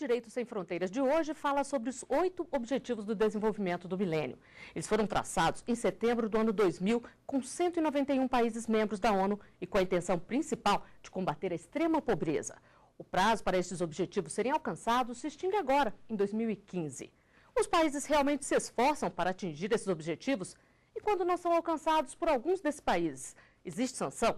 Direito Sem Fronteiras de hoje fala sobre os 8 Objetivos do Desenvolvimento do Milênio. Eles foram traçados em setembro do ano 2000, com 191 países membros da ONU e com a intenção principal de combater a extrema pobreza. O prazo para estes objetivos serem alcançados se extingue agora, em 2015. Os países realmente se esforçam para atingir esses objetivos? E quando não são alcançados por alguns desses países, existe sanção?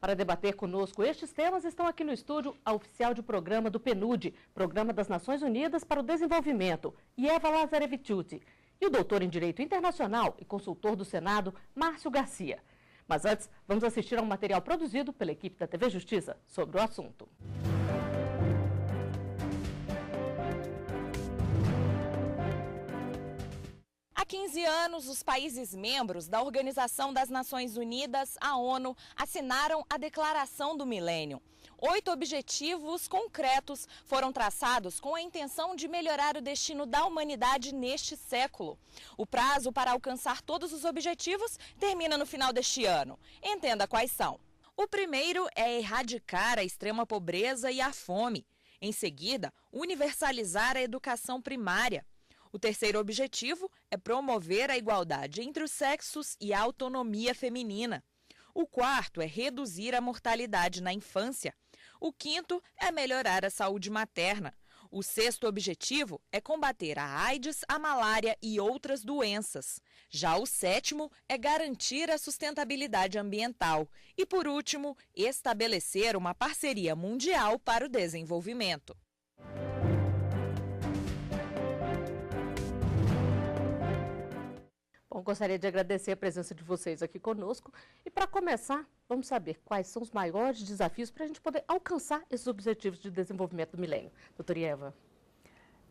Para debater conosco estes temas, estão aqui no estúdio a oficial de programa do PNUD, Programa das Nações Unidas para o Desenvolvimento, Eva Lazareviciuti, e o doutor em Direito Internacional e consultor do Senado, Márcio Garcia. Mas antes, vamos assistir a um material produzido pela equipe da TV Justiça sobre o assunto. Há 15 anos, os países membros da Organização das Nações Unidas, a ONU, assinaram a Declaração do Milênio. 8 objetivos concretos foram traçados com a intenção de melhorar o destino da humanidade neste século. O prazo para alcançar todos os objetivos termina no final deste ano. Entenda quais são. O primeiro é erradicar a extrema pobreza e a fome. Em seguida, universalizar a educação primária. O terceiro objetivo é promover a igualdade entre os sexos e a autonomia feminina. O quarto é reduzir a mortalidade na infância. O quinto é melhorar a saúde materna. O sexto objetivo é combater a AIDS, a malária e outras doenças. Já o sétimo é garantir a sustentabilidade ambiental. E, por último, estabelecer uma parceria mundial para o desenvolvimento. Bom, gostaria de agradecer a presença de vocês aqui conosco. E para começar, vamos saber quais são os maiores desafios para a gente poder alcançar esses objetivos de desenvolvimento do milênio. Doutora Eva.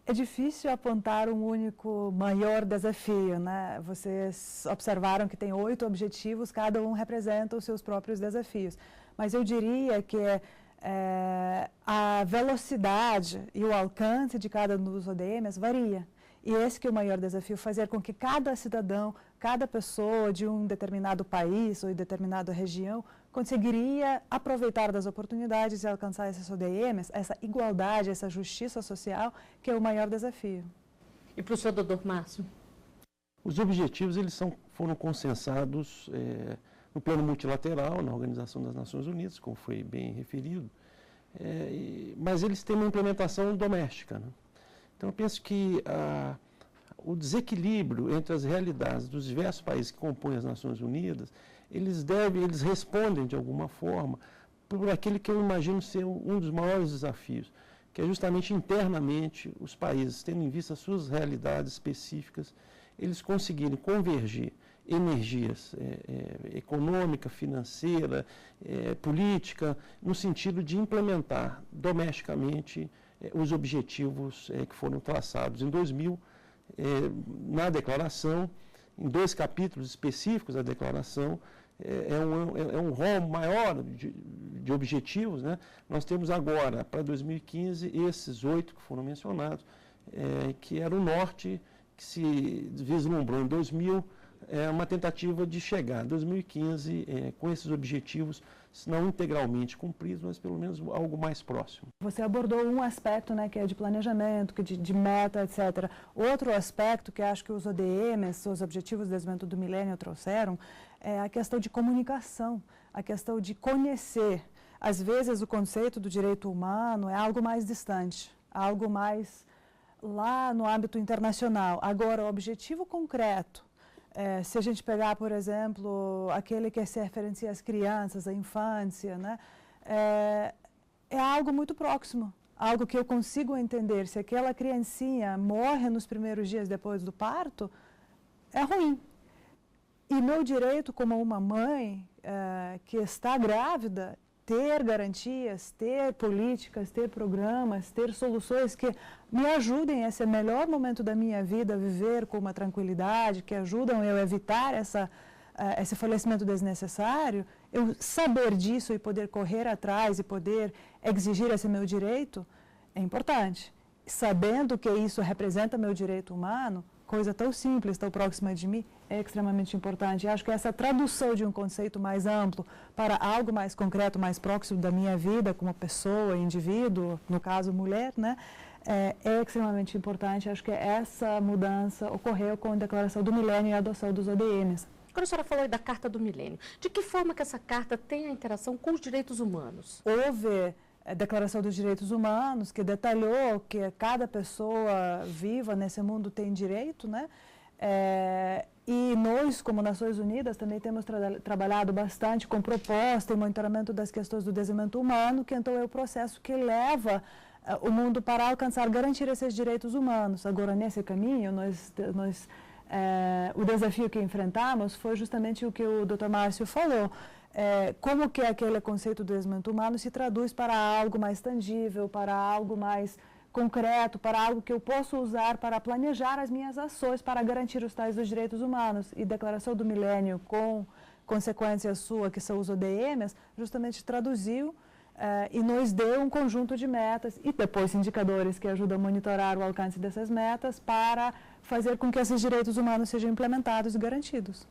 É difícil apontar um único maior desafio, né? Vocês observaram que tem 8 objetivos, cada um representa os seus próprios desafios. Mas eu diria que a velocidade e o alcance de cada um dos ODMs varia. E esse que é o maior desafio, fazer com que cada cidadão, cada pessoa de um determinado país ou de determinada região conseguiria aproveitar das oportunidades e alcançar esses ODMs, essa igualdade, essa justiça social, que é o maior desafio. E para o senhor, doutor Márcio? Os objetivos foram consensados no plano multilateral, na Organização das Nações Unidas, como foi bem referido, mas eles têm uma implementação doméstica, né? Então, eu penso que o desequilíbrio entre as realidades dos diversos países que compõem as Nações Unidas, eles respondem, de alguma forma, por aquele que eu imagino ser um dos maiores desafios, que é justamente internamente os países, tendo em vista as suas realidades específicas, eles conseguirem convergir energias econômica, financeira, política, no sentido de implementar domesticamente os objetivos que foram traçados em 2000, na declaração, em 2 capítulos específicos da declaração, é um rol maior de objetivos, né? Nós temos agora, para 2015, esses 8 que foram mencionados, que era o norte que se vislumbrou em 2000, uma tentativa de chegar em 2015 com esses objetivos, se não integralmente cumpridos, mas pelo menos algo mais próximo. Você abordou um aspecto, né, que é de planejamento, que de meta, etc. Outro aspecto que acho que os ODMs, os Objetivos de Desenvolvimento do Milênio, trouxeram, é a questão de comunicação, a questão de conhecer. Às vezes o conceito do direito humano é algo mais distante, algo mais lá no âmbito internacional. Agora, o objetivo concreto, se a gente pegar, por exemplo, aquele que se referencia às crianças, à infância, né, é algo muito próximo, algo que eu consigo entender. Se aquela criancinha morre nos primeiros dias depois do parto, é ruim. E meu direito como uma mãe que está grávida, ter garantias, ter políticas, ter programas, ter soluções que me ajudem a esse melhor momento da minha vida, a viver com uma tranquilidade, que ajudam eu a evitar esse falecimento desnecessário, eu saber disso e poder correr atrás e poder exigir esse meu direito é importante. Sabendo que isso representa meu direito humano, coisa tão simples, tão próxima de mim, é extremamente importante. E acho que essa tradução de um conceito mais amplo para algo mais concreto, mais próximo da minha vida como pessoa, indivíduo, no caso mulher, né, é extremamente importante. Acho que essa mudança ocorreu com a Declaração do Milênio e a adoção dos ODMs. Agora a senhora falou aí da Carta do Milênio. De que forma que essa carta tem a interação com os direitos humanos? Houve a Declaração dos Direitos Humanos, que detalhou que cada pessoa viva nesse mundo tem direito, né? E nós, como Nações Unidas, também temos trabalhado bastante com proposta e monitoramento das questões do desenvolvimento humano, que então é o processo que leva o mundo para alcançar, garantir esses direitos humanos. Agora, nesse caminho, o desafio que enfrentamos foi justamente o que o Dr. Márcio falou. Como que aquele conceito do desenvolvimento humano se traduz para algo mais tangível, para algo mais concreto, para algo que eu posso usar para planejar as minhas ações para garantir os tais dos direitos humanos. E Declaração do Milênio, com consequências sua, que são os ODMs, justamente traduziu e nos deu um conjunto de metas e depois indicadores que ajudam a monitorar o alcance dessas metas para fazer com que esses direitos humanos sejam implementados e garantidos.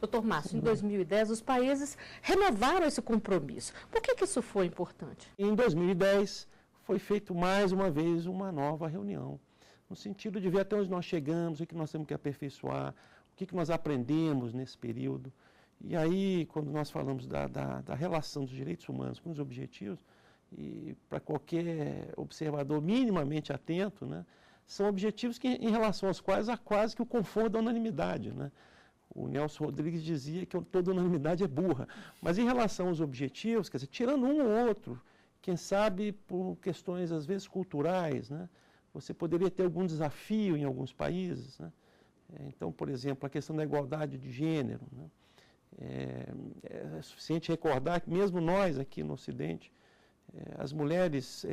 Doutor Márcio, em 2010 os países renovaram esse compromisso. Por que isso foi importante? Em 2010 foi feito mais uma vez uma nova reunião, no sentido de ver até onde nós chegamos, o que nós temos que aperfeiçoar, o que nós aprendemos nesse período. E aí, quando nós falamos da relação dos direitos humanos com os objetivos, e para qualquer observador minimamente atento, né, são objetivos que, em relação aos quais há quase que o conforto da unanimidade, né? O Nelson Rodrigues dizia que toda unanimidade é burra. Mas em relação aos objetivos, quer dizer, tirando um ou outro, quem sabe por questões, às vezes, culturais, né? Você poderia ter algum desafio em alguns países, né? Então, por exemplo, a questão da igualdade de gênero, né? É suficiente recordar que mesmo nós aqui no Ocidente, as mulheres,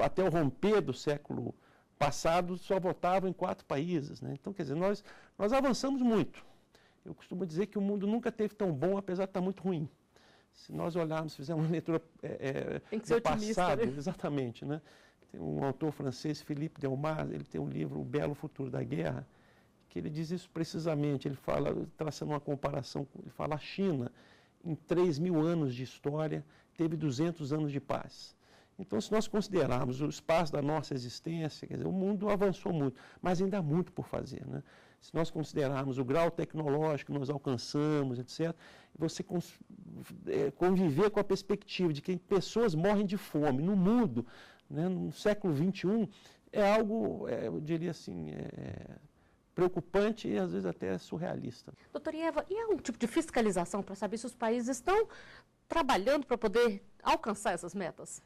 até o romper do século passado, só votavam em 4 países, né? Então, quer dizer, nós avançamos muito. Eu costumo dizer que o mundo nunca esteve tão bom, apesar de estar muito ruim. Se nós olharmos, fizermos uma leitura tem que ser otimista, passado, né? Exatamente, né? Tem um autor francês, Philippe Delmas, ele tem um livro, O Belo Futuro da Guerra, que ele diz isso precisamente. Ele fala, traçando uma comparação, ele fala: a China, em 3.000 anos de história, teve 200 anos de paz. Então, se nós considerarmos o espaço da nossa existência, quer dizer, o mundo avançou muito, mas ainda há muito por fazer, né? Se nós considerarmos o grau tecnológico que nós alcançamos, etc., você conviver com a perspectiva de que pessoas morrem de fome no mundo, né, no século XXI, é algo, eu diria assim, preocupante e às vezes até surrealista. Doutora Eva, e há um tipo de fiscalização para saber se os países estão trabalhando para poder alcançar essas metas?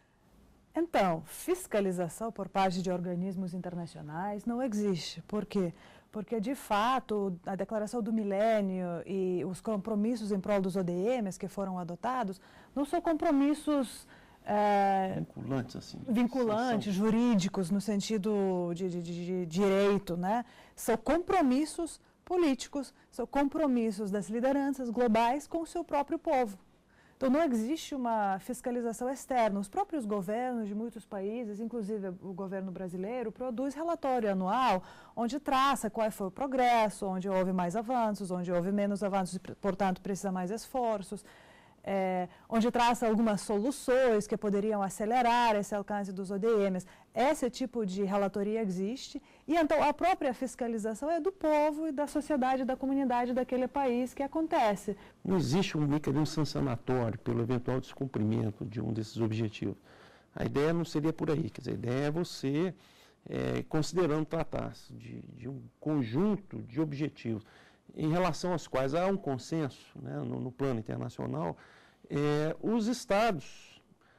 Então, fiscalização por parte de organismos internacionais não existe. Por quê? Porque, de fato, a Declaração do Milênio e os compromissos em prol dos ODMs que foram adotados não são compromissos vinculantes, assim. Vinculantes, jurídicos, no sentido de direito, né? São compromissos políticos, são compromissos das lideranças globais com o seu próprio povo. Então, não existe uma fiscalização externa. Os próprios governos de muitos países, inclusive o governo brasileiro, produz relatório anual onde traça qual foi o progresso, onde houve mais avanços, onde houve menos avanços, portanto, precisa mais esforços, onde traça algumas soluções que poderiam acelerar esse alcance dos ODMs. Esse tipo de relatoria existe e, então, a própria fiscalização é do povo e da sociedade, da comunidade daquele país que acontece. Não existe um mecanismo sancionatório pelo eventual descumprimento de um desses objetivos. A ideia não seria por aí, quer dizer, a ideia é você, considerando tratar-se de um conjunto de objetivos em relação aos quais há um consenso, né, no plano internacional, os Estados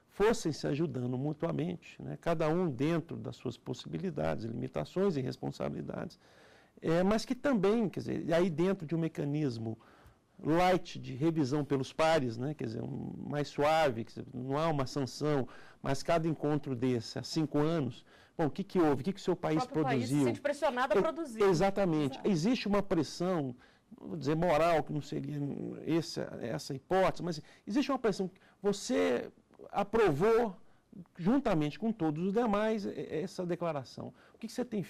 fossem se ajudando mutuamente, né, cada um dentro das suas possibilidades, limitações e responsabilidades, mas que também, quer dizer, aí dentro de um mecanismo light de revisão pelos pares, né, quer dizer, mais suave, quer dizer, não há uma sanção, mas cada encontro desse, há 5 anos, bom, o que houve? O que o seu país produziu? O país se sente pressionado a produzir. Exatamente. Exato. Existe uma pressão, não vou dizer moral, que não seria essa hipótese, mas existe uma pressão. Você aprovou, juntamente com todos os demais, essa declaração. O que você tem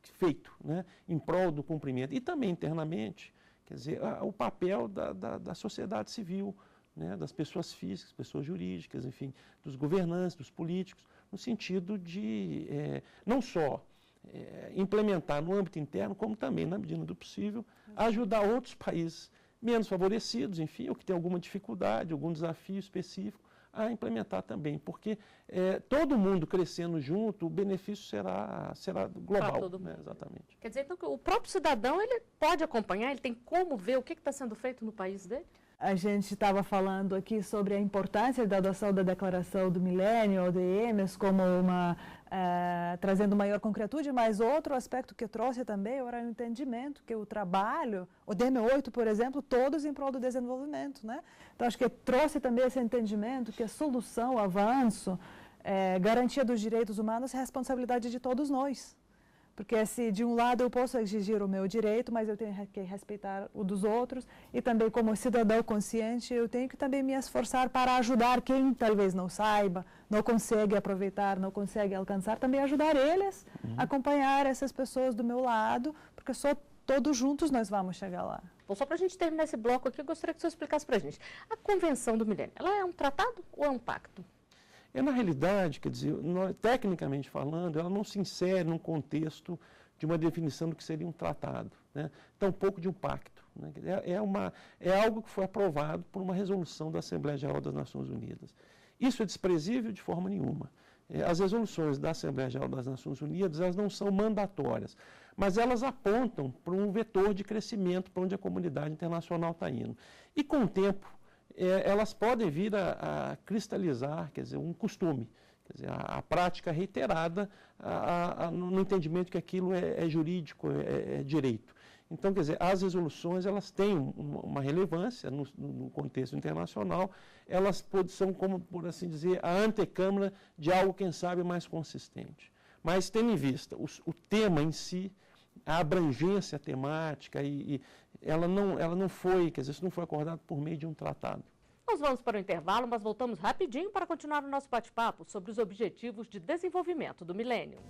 feito, né, em prol do cumprimento? E também internamente, quer dizer, o papel da sociedade civil, né, das pessoas físicas, pessoas jurídicas, enfim, dos governantes, dos políticos, no sentido de não só implementar no âmbito interno, como também, na medida do possível, ajudar outros países menos favorecidos, enfim, ou que têm alguma dificuldade, algum desafio específico, a implementar também, porque todo mundo crescendo junto, o benefício será global. Né? Exatamente. Quer dizer, então, que o próprio cidadão ele pode acompanhar, ele tem como ver o que está sendo feito no país dele? A gente estava falando aqui sobre a importância da adoção da Declaração do Milênio, ODMs, como trazendo maior concretude, mas outro aspecto que eu trouxe também era o entendimento que o trabalho, o DM8, por exemplo, todos em prol do desenvolvimento, né? Então, acho que trouxe também esse entendimento que a solução, o avanço, garantia dos direitos humanos é responsabilidade de todos nós. Porque se de um lado eu posso exigir o meu direito, mas eu tenho que respeitar o dos outros, e também como cidadão consciente eu tenho que também me esforçar para ajudar quem talvez não saiba, não consegue aproveitar, não consegue alcançar, também ajudar eles, acompanhar essas pessoas do meu lado, porque só todos juntos nós vamos chegar lá. Bom, só para a gente terminar esse bloco aqui, eu gostaria que o senhor explicasse para a gente. A Convenção do Milênio, ela é um tratado ou é um pacto? Na realidade, quer dizer, tecnicamente falando, ela não se insere num contexto de uma definição do que seria um tratado, né? Tampouco de um pacto. Né? É algo que foi aprovado por uma resolução da Assembleia Geral das Nações Unidas. Isso é desprezível de forma nenhuma. As resoluções da Assembleia Geral das Nações Unidas, elas não são mandatórias, mas elas apontam para um vetor de crescimento para onde a comunidade internacional está indo. E com o tempo, elas podem vir a cristalizar, quer dizer, um costume, quer dizer, a prática reiterada no entendimento que aquilo é jurídico, é direito. Então, quer dizer, as resoluções, elas têm uma relevância no contexto internacional, elas são, como por assim dizer, a antecâmara de algo, quem sabe, mais consistente. Mas, tendo em vista o tema em si, a abrangência temática, ela não foi, quer dizer, isso não foi acordado por meio de um tratado. Nós vamos para o intervalo, mas voltamos rapidinho para continuar o nosso bate-papo sobre os Objetivos de Desenvolvimento do Milênio.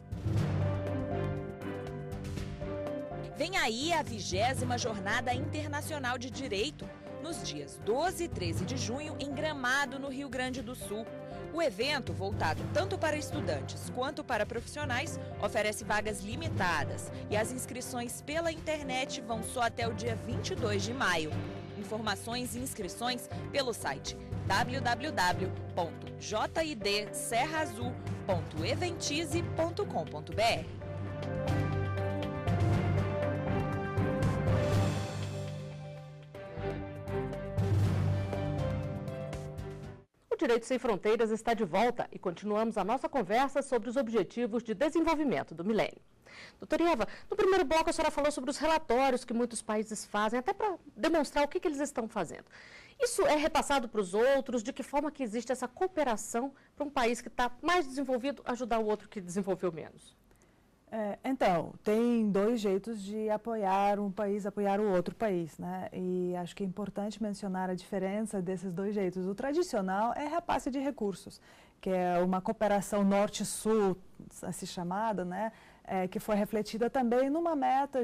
Vem aí a 20ª Jornada Internacional de Direito, nos dias 12 e 13 de junho, em Gramado, no Rio Grande do Sul. O evento, voltado tanto para estudantes quanto para profissionais, oferece vagas limitadas e as inscrições pela internet vão só até o dia 22 de maio. Informações e inscrições pelo site www.jidserraazul.eventize.com.br. O Direito Sem Fronteiras está de volta e continuamos a nossa conversa sobre os Objetivos de Desenvolvimento do Milênio. Doutora Eva, no primeiro bloco a senhora falou sobre os relatórios que muitos países fazem, até para demonstrar o que eles estão fazendo. Isso é repassado para os outros? De que forma que existe essa cooperação para um país que está mais desenvolvido ajudar o outro que desenvolveu menos? Então, tem dois jeitos de apoiar um país, apoiar o outro país, né? E acho que é importante mencionar a diferença desses dois jeitos. O tradicional é repasse de recursos, que é uma cooperação norte-sul, assim chamada, né? Que foi refletida também numa meta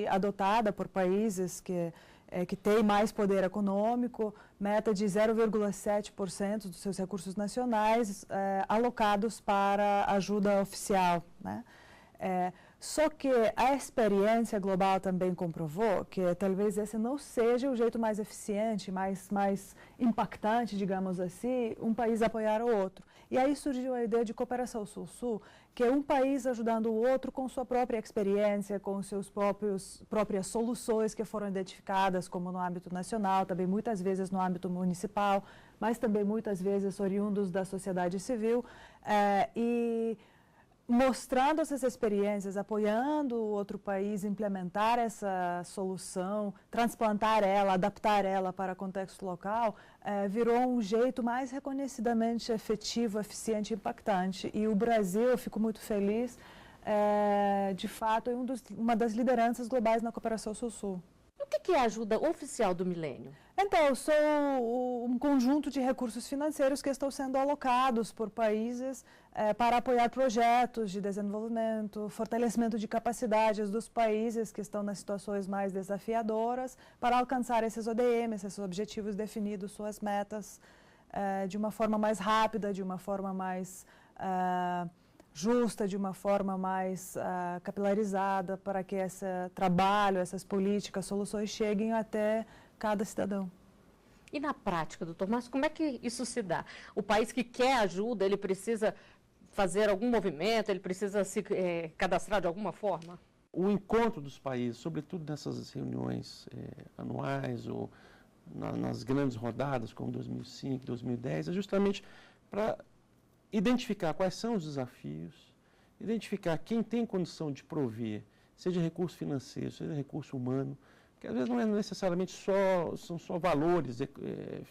adotada por países que têm mais poder econômico, meta de 0,7% dos seus recursos nacionais alocados para ajuda oficial, né? Só que a experiência global também comprovou que talvez esse não seja o jeito mais eficiente, mais impactante, digamos assim, um país apoiar o outro. E aí surgiu a ideia de cooperação sul-sul, que é um país ajudando o outro com sua própria experiência, com suas próprias soluções que foram identificadas, como no âmbito nacional, também muitas vezes no âmbito municipal, mas também muitas vezes oriundos da sociedade civil, e mostrando essas experiências, apoiando o outro país implementar essa solução, transplantar ela, adaptar ela para contexto local, virou um jeito mais reconhecidamente efetivo, eficiente e impactante. E o Brasil, eu fico muito feliz, de fato, é uma das lideranças globais na cooperação sul-sul. O que é a ajuda oficial do Milênio? Então, são um conjunto de recursos financeiros que estão sendo alocados por países para apoiar projetos de desenvolvimento, fortalecimento de capacidades dos países que estão nas situações mais desafiadoras para alcançar esses ODMs, esses objetivos definidos, suas metas, de uma forma mais rápida, de uma forma mais justa, de uma forma mais capilarizada, para que esse trabalho, essas políticas, soluções cheguem até cada cidadão. E na prática, doutor Márcio, como é que isso se dá? O país que quer ajuda, ele precisa fazer algum movimento, ele precisa se cadastrar de alguma forma? O encontro dos países, sobretudo nessas reuniões anuais ou nas grandes rodadas, como 2005, 2010, é justamente para identificar quais são os desafios, identificar quem tem condição de prover, seja recurso financeiro, seja recurso humano, que às vezes não é necessariamente são só valores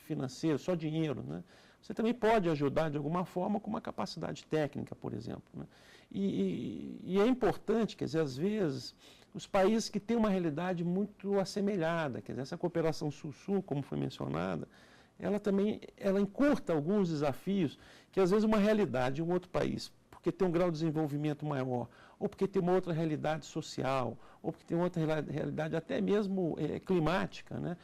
financeiros, só dinheiro, né? Você também pode ajudar de alguma forma com uma capacidade técnica, por exemplo, né? E é importante, quer dizer, às vezes, os países que têm uma realidade muito assemelhada, quer dizer, essa cooperação sul-sul, como foi mencionada, ela encurta alguns desafios que às vezes uma realidade de um outro país, porque tem um grau de desenvolvimento maior, ou porque tem uma outra realidade social, ou porque tem outra realidade até mesmo climática, né?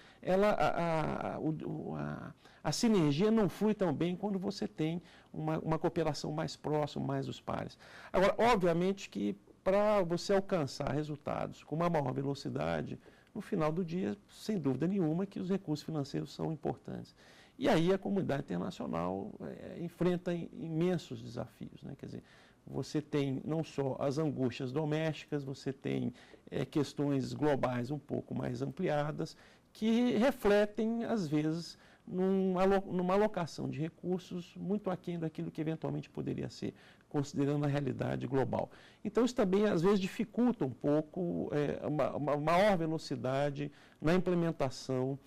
A sinergia não flui tão bem quando você tem uma cooperação mais próxima, mais dos pares. Agora, obviamente que para você alcançar resultados com uma maior velocidade, no final do dia, sem dúvida nenhuma, que os recursos financeiros são importantes. E aí a comunidade internacional enfrenta imensos desafios, né? Quer dizer, você tem não só as angústias domésticas, você tem questões globais um pouco mais ampliadas, que refletem, às vezes, numa alocação de recursos muito aquém daquilo que eventualmente poderia ser, considerando a realidade global. Então, isso também, às vezes, dificulta um pouco uma maior velocidade na implementação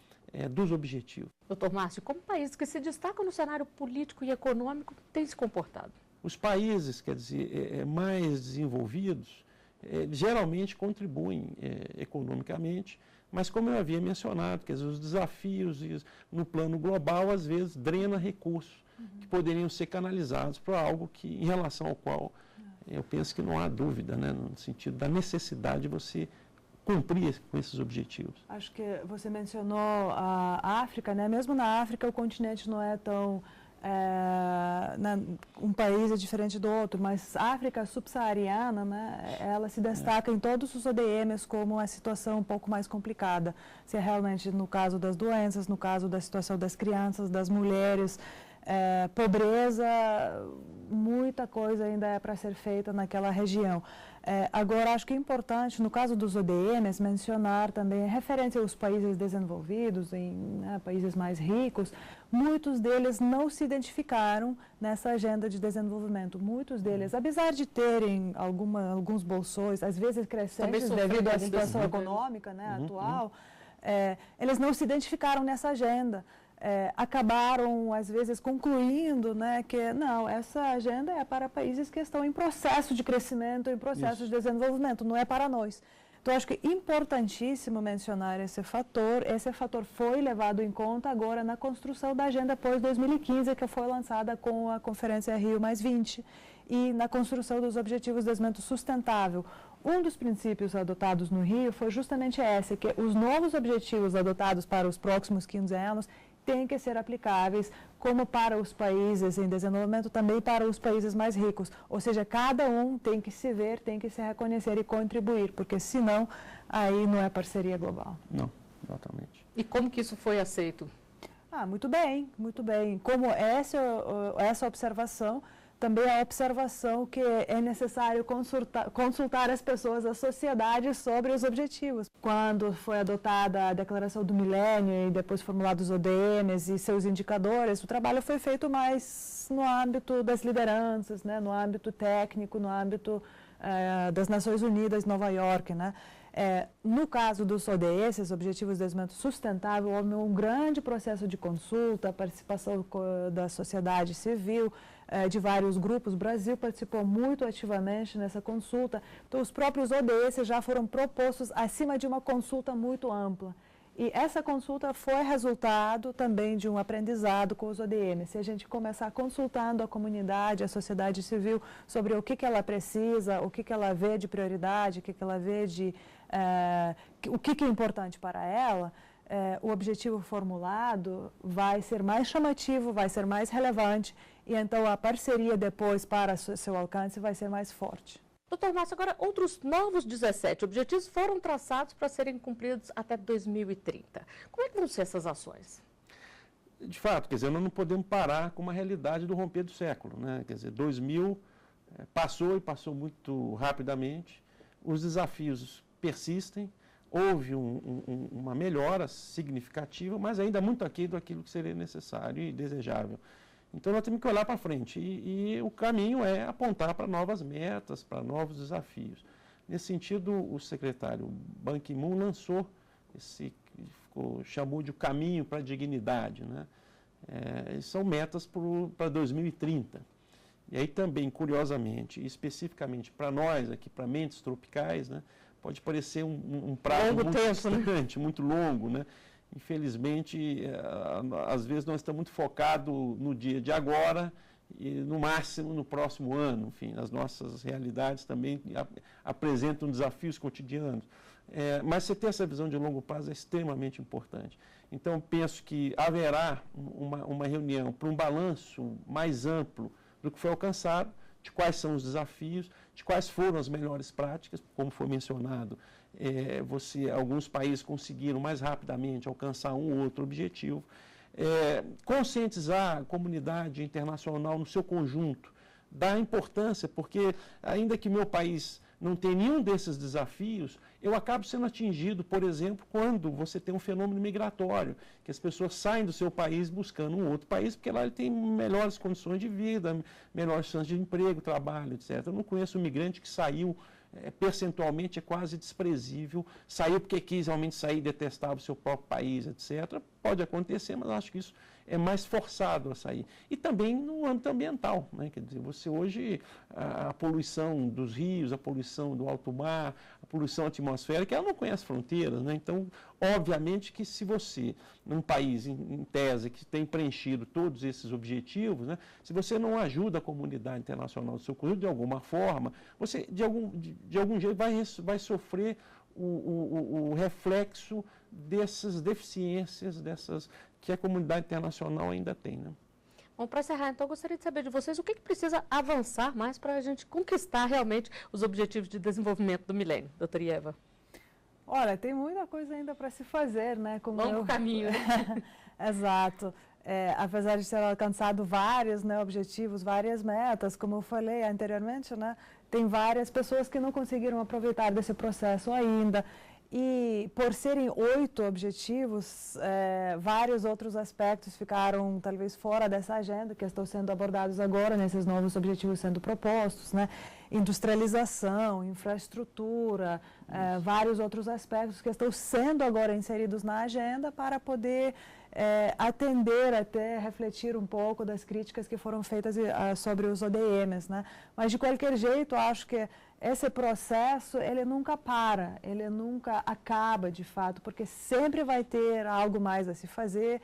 dos objetivos. Doutor Márcio, como países que se destacam no cenário político e econômico têm se comportado? Os países, quer dizer, mais desenvolvidos, geralmente contribuem economicamente, mas como eu havia mencionado, quer dizer, os desafios no plano global, às vezes, drena recursos que poderiam ser canalizados para algo em relação ao qual eu penso que não há dúvida, né, no sentido da necessidade de você cumprir com esses objetivos. Acho que você mencionou a África, né? Mesmo na África o continente não é tão... um país é diferente do outro, mas a África subsaariana, né, ela se destaca em todos os ODMs como uma situação um pouco mais complicada. Se é realmente no caso das doenças, no caso da situação das crianças, das mulheres, pobreza, muita coisa ainda é para ser feita naquela região. Agora, acho que é importante, no caso dos ODMs, mencionar também, referente aos países desenvolvidos, países mais ricos, muitos deles não se identificaram nessa agenda de desenvolvimento. Muitos deles, apesar de terem alguns bolsões, às vezes crescentes devido à situação econômica, né, atual, eles não se identificaram nessa agenda. Acabaram, às vezes, concluindo, né, que não, essa agenda é para países que estão em processo de crescimento, em processo de desenvolvimento, não é para nós. Então, acho que é importantíssimo mencionar esse fator foi levado em conta agora na construção da agenda pós-2015, que foi lançada com a Conferência Rio+20, e na construção dos Objetivos de Desenvolvimento Sustentável. Um dos princípios adotados no Rio foi justamente esse, que os novos objetivos adotados para os próximos 15 anos têm que ser aplicáveis como para os países em desenvolvimento, também para os países mais ricos. Ou seja, cada um tem que se ver, tem que se reconhecer e contribuir, porque senão aí não é parceria global. Não, exatamente. E como que isso foi aceito? Muito bem, muito bem. Como essa observação, também a observação que é necessário consultar as pessoas, a sociedade, sobre os objetivos. Quando foi adotada a Declaração do Milênio e depois formulados os ODMs e seus indicadores, o trabalho foi feito mais no âmbito das lideranças, né, no âmbito técnico, no âmbito das Nações Unidas, Nova York, né? No caso dos ODS, Objetivos de Desenvolvimento Sustentável, houve um grande processo de consulta, participação da sociedade civil, de vários grupos. O Brasil participou muito ativamente nessa consulta. Então, os próprios ODS já foram propostos acima de uma consulta muito ampla. E essa consulta foi resultado também de um aprendizado com os ODMs. Se a gente começar consultando a comunidade, a sociedade civil, sobre o que ela precisa, o que ela vê de prioridade, o que ela vê de... o que é importante para ela, o objetivo formulado vai ser mais chamativo, vai ser mais relevante, e então a parceria depois para seu alcance vai ser mais forte. Doutor Márcio, agora outros novos 17 objetivos foram traçados para serem cumpridos até 2030. Como é que vão ser essas ações? De fato, quer dizer, nós não podemos parar com uma realidade do romper do século, né? Quer dizer, 2000 passou e passou muito rapidamente, os desafios persistem, houve uma melhora significativa, mas ainda muito aquém daquilo que seria necessário e desejável. Então, nós temos que olhar para frente e o caminho é apontar para novas metas, para novos desafios. Nesse sentido, o secretário Ban Ki-moon lançou chamou de o caminho para a dignidade, né? São metas para 2030. E aí também, curiosamente, e especificamente para nós aqui, para Mentes Tropicais, né, pode parecer um prazo muito distante, muito longo, né? Infelizmente, às vezes nós estamos muito focados no dia de agora e, no máximo, no próximo ano. Enfim, as nossas realidades também apresentam desafios cotidianos. Mas você ter essa visão de longo prazo é extremamente importante. Então, penso que haverá uma reunião para um balanço mais amplo do que foi alcançado, de quais são os desafios, de quais foram as melhores práticas, como foi mencionado. Alguns países conseguiram mais rapidamente alcançar um ou outro objetivo, conscientizar a comunidade internacional no seu conjunto da importância, porque ainda que meu país não tenha nenhum desses desafios, eu acabo sendo atingido, por exemplo, quando você tem um fenômeno migratório, que as pessoas saem do seu país buscando um outro país, porque lá ele tem melhores condições de vida, melhores chances de emprego, trabalho, etc. Eu não conheço um migrante que saiu percentualmente é quase desprezível, saiu porque quis realmente sair, detestava o seu próprio país, etc. Pode acontecer, mas acho que isso é mais forçado a sair. E também no âmbito ambiental, né? Quer dizer, você hoje, a poluição dos rios, a poluição do alto mar, a poluição atmosférica, ela não conhece fronteiras, né? Então, obviamente que se você, num país, em tese, que tem preenchido todos esses objetivos, né? Se você não ajuda a comunidade internacional do seu conjunto de alguma forma, você, de algum jeito, vai sofrer o reflexo dessas deficiências, que a comunidade internacional ainda tem, né? Bom, para encerrar, então, eu gostaria de saber de vocês o que precisa avançar mais para a gente conquistar realmente os objetivos de desenvolvimento do milênio. Doutora Ieva. Olha, tem muita coisa ainda para se fazer, né? Longo caminho, né? Exato. Apesar de ter alcançado vários, né, objetivos, várias metas, como eu falei anteriormente, né, tem várias pessoas que não conseguiram aproveitar desse processo ainda. E por serem 8 objetivos, vários outros aspectos ficaram talvez fora dessa agenda, que estão sendo abordados agora, nesses novos objetivos sendo propostos, né? Industrialização, infraestrutura, vários outros aspectos que estão sendo agora inseridos na agenda para poder atender, até refletir um pouco das críticas que foram feitas sobre os ODMs, né? Mas, de qualquer jeito, acho que esse processo, ele nunca para, ele nunca acaba, de fato, porque sempre vai ter algo mais a se fazer.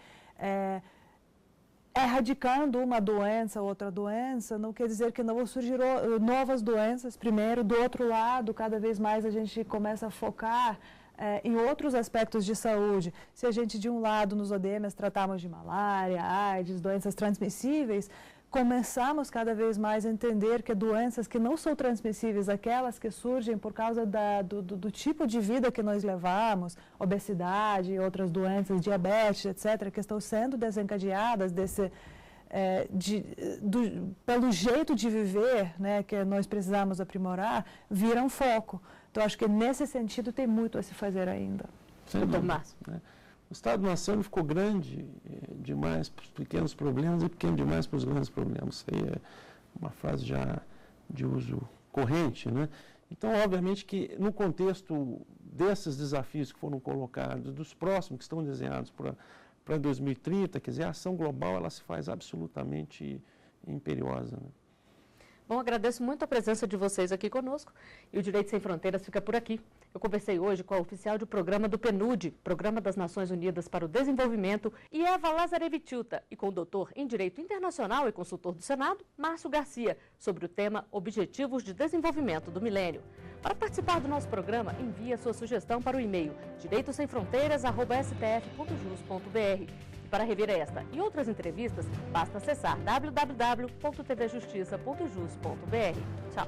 Erradicando uma doença, outra doença, não quer dizer que não vão surgir novas doenças primeiro. Do outro lado, cada vez mais a gente começa a focar em outros aspectos de saúde. Se a gente, de um lado, nos ODMs, tratamos de malária, AIDS, doenças transmissíveis, começamos cada vez mais a entender que doenças que não são transmissíveis, aquelas que surgem por causa do tipo de vida que nós levamos, obesidade, outras doenças, diabetes, etc., que estão sendo desencadeadas pelo jeito de viver, né, que nós precisamos aprimorar, viram foco. Então, acho que nesse sentido tem muito a se fazer ainda. Doutor Márcio. O Estado-nação ficou grande demais para os pequenos problemas e pequeno demais para os grandes problemas. Isso aí é uma frase já de uso corrente, né? Então, obviamente que no contexto desses desafios que foram colocados, dos próximos que estão desenhados para 2030, quer dizer, a ação global ela se faz absolutamente imperiosa, né? Bom, agradeço muito a presença de vocês aqui conosco e o Direito Sem Fronteiras fica por aqui. Eu conversei hoje com a oficial de programa do PNUD, Programa das Nações Unidas para o Desenvolvimento, e Eva Lazarevičiūtė, e com o doutor em Direito Internacional e consultor do Senado, Márcio Garcia, sobre o tema Objetivos de Desenvolvimento do Milênio. Para participar do nosso programa, envie a sua sugestão para o e-mail direitosemfronteiras@stf.jus.br. Para rever esta e outras entrevistas, basta acessar www.tvjustiça.jus.br. Tchau!